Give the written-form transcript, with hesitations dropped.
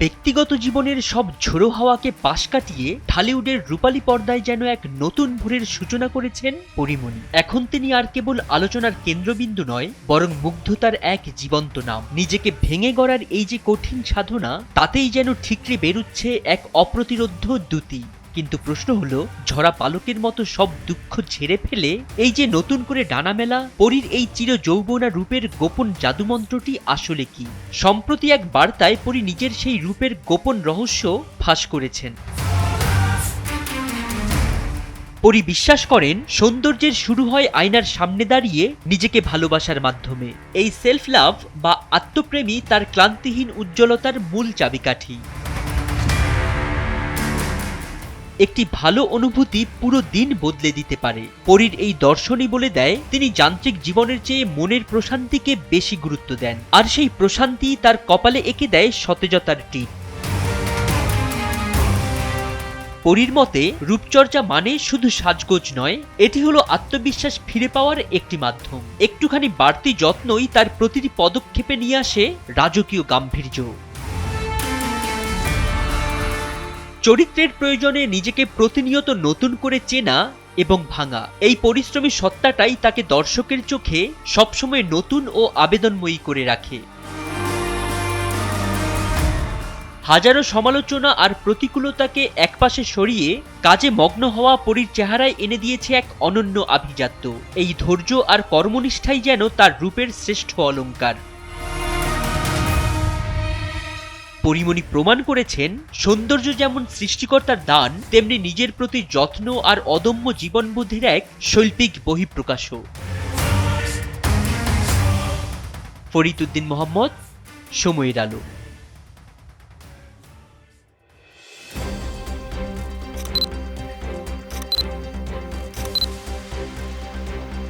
ব্যক্তিগত জীবনের সব ঝোড়ো হাওয়াকে পাশ কাটিয়ে ঢালিউডের রূপালী পর্দায় যেন এক নতুন ভোরের সূচনা করেছেন পরীমনি। এখন তিনি আর কেবল আলোচনার কেন্দ্রবিন্দু নয়, বরং মুগ্ধতার এক জীবন্ত নাম। নিজেকে ভেঙে গড়ার এই যে কঠিন সাধনা, তাতেই যেন ঠিকরে বেরুচ্ছে এক অপ্রতিরোধ্য দ্যুতি। কিন্তু প্রশ্ন হলো, ঝরা পালকের মতো সব দুঃখ ঝেড়ে ফেলে এই যে নতুন করে ডানা মেলা পরীর এই চির যৌবনা রূপের গোপন জাদুমন্ত্রটি আসলে কি? সম্প্রতি এক বার্তায় পরী নিজের সেই রূপের গোপন রহস্য ফাঁস করেছেন। পরী বিশ্বাস করেন, সৌন্দর্যের শুরু হয় আয়নার সামনে দাঁড়িয়ে নিজেকে ভালোবাসার মাধ্যমে। এই সেলফ লাভ বা আত্মপ্রেমই তার ক্লান্তিহীন উজ্জ্বলতার মূল চাবিকাঠি। একটি ভালো অনুভূতি পুরো দিন বদলে দিতে পারে। পরীর এই দর্শনই বলে দেয়, তিনি যান্ত্রিক জীবনের চেয়ে মনের প্রশান্তিকে বেশি গুরুত্ব দেন, আর সেই প্রশান্তি তার কপালে এঁকে দেয় সতেজতার টিপ। পরীর মতে, রূপচর্চা মানে শুধু সাজগোজ নয়, এটি হলো আত্মবিশ্বাস ফিরে পাওয়ার একটি মাধ্যম। একটুখানি বাড়তি যত্নই তার প্রতিটি পদক্ষেপে নিয়ে আসে রাজকীয় গাম্ভীর্য। চরিত্রের প্রয়োজনে নিজেকে প্রতিনিয়ত নতুন করে চেনা এবং ভাঙা, এই পরিশ্রমী সত্তাটাই তাকে দর্শকের চোখে সবসময় নতুন ও আবেদনময়ী করে রাখে। হাজারো সমালোচনা আর প্রতিকূলতাকে একপাশে সরিয়ে কাজে মগ্ন হওয়া পরীর চেহারায় এনে দিয়েছে এক অনন্য আভিজাত্য। এই ধৈর্য আর কর্মনিষ্ঠাই যেন তার রূপের শ্রেষ্ঠ অলংকার। পরীমনি প্রমাণ করেছেন, সৌন্দর্য যেমন সৃষ্টিকর্তার দান, তেমনি নিজের প্রতি যত্ন আর অদম্য জীবনবোধের এক শৈল্পিক বহিঃপ্রকাশও। ফরিদ উদ্দিন মোহাম্মদ, সময়ের আলো।